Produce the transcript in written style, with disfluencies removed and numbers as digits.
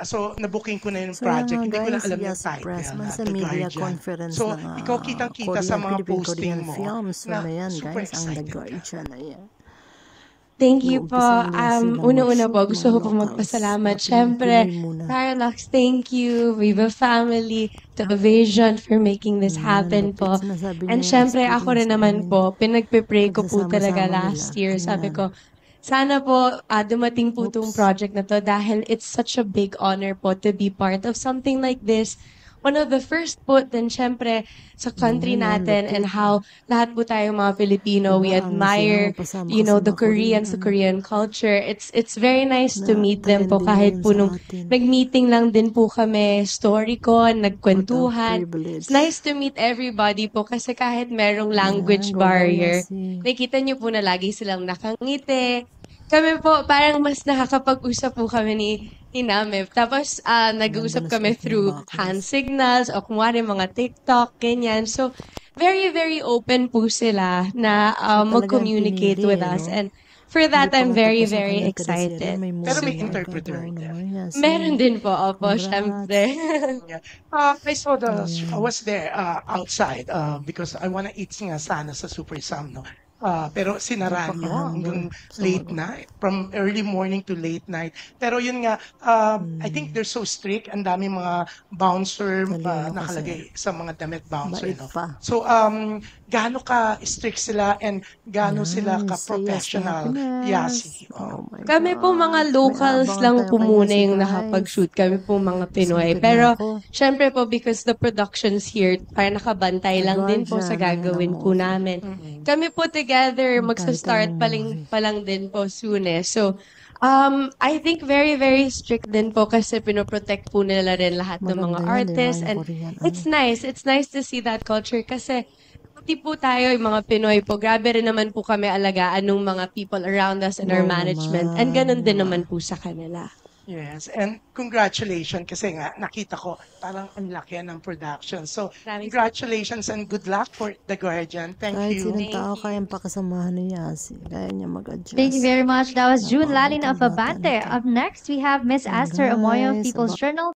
So, na-booking ko na yung So yan project. nga Hindi ko na guys, alam yung Yasi Press, title man na sa The media Guardian. conference So, ng ikaw kitang-kita sa mga Philippine-Korean posting mo films. So na na yan super guys, ang The excited ka. Guardian na yan. Thank you po. Mag-umpisa muna silang Una-una mag-shoot, po, gusto mga ko po locals. magpasalamat. Dapat Siyempre, Pinoy muna. Parallax, thank you. Viva Family, to Vision for making this happen Lupit. po. Sinasabi And niya yung syempre, ako rin experience naman namin. po, pinagpe-pray ko po talaga Pagsasama-sama last nila. year. Ano Sabi yan? ko, sana po dumating po itong Oops. project na to dahil it's such a big honor po to be part of something like this. One of the first po, then syempre, sa country natin and how lahat po tayong mga Filipino, we Diba, ang admire, pasama you ko know, sa the mga Korean, Koreans, the Korean culture. It's very nice to na meet them po trending kahit ngayon po sa nung atin. nag-meeting lang din po kami, StoryCon, What a nagkwentuhan. privilege. It's nice to meet everybody po kasi kahit merong language Yan, go barrier, Yasi. nakikita niyo po na lagi silang nakangiti. Kami po, parang mas nakakapag-usap po kami ni Namep. Tapos, nag-uusap Ganda na kami suot ng through bako, hand guys. signals o kumwari mga TikTok, ganyan. So, very, very open po sila na So talagang mag-communicate pinili, with us. no? And for that, Hindi pa I'm nga very, tapos ang very kanyang teleserye, excited. may Pero movie may na interpreter gagawa there. naman Yasi. Meron din po, opo, Congrats. syempre. Yeah. I saw I was there outside because I wanna eat nga sana sa Super Sam, no? Pero sinara nyo hanggang late night, from early morning to late night. Pero yun nga, I think they're so strict, ang dami mga bouncer Talino nakalagay sa mga damit bouncer. Bait No? pa. So, gaano ka strict sila and gaano sila Nice. ka-professional, Yasi? Oh my Kami po mga gosh. locals May lang abangan po tayo kay muna Yasi, yung guys. nakapag-shoot. Kami po mga Pinoy. Sumikat na Pero, ako. syempre po, because the productions here, parang nakabantay The lang din po sa Guardian, gagawin ng po movie. namin. Kami po together, Ang magsa-start title ng pa lang din po soon eh. So, I think very, very strict din po kasi pinoprotect po nila rin lahat ng mga Maganda yan, di ba? artists. Yung And Korean. it's nice. It's nice to see that culture kasi pati po tayo, yung mga Pinoy po, grabe rin naman po kami alagaan ng mga people around us and our Wow management. naman, And ganun din diba? naman po sa kanila. Yes, and congratulations kasi nga nakita ko parang ang laki ng production. So, Maraming congratulations and good luck for The Guardian. Thank Kahit you. sinong tao kayang pakasamahan ni Yasi. Kaya niya mag-adjust. Thank you very much. That was June Lalin of Napakabutang bata Abante. nito. Up next, we have Miss Ayan, Esther Amoyo of guys. People's Journal.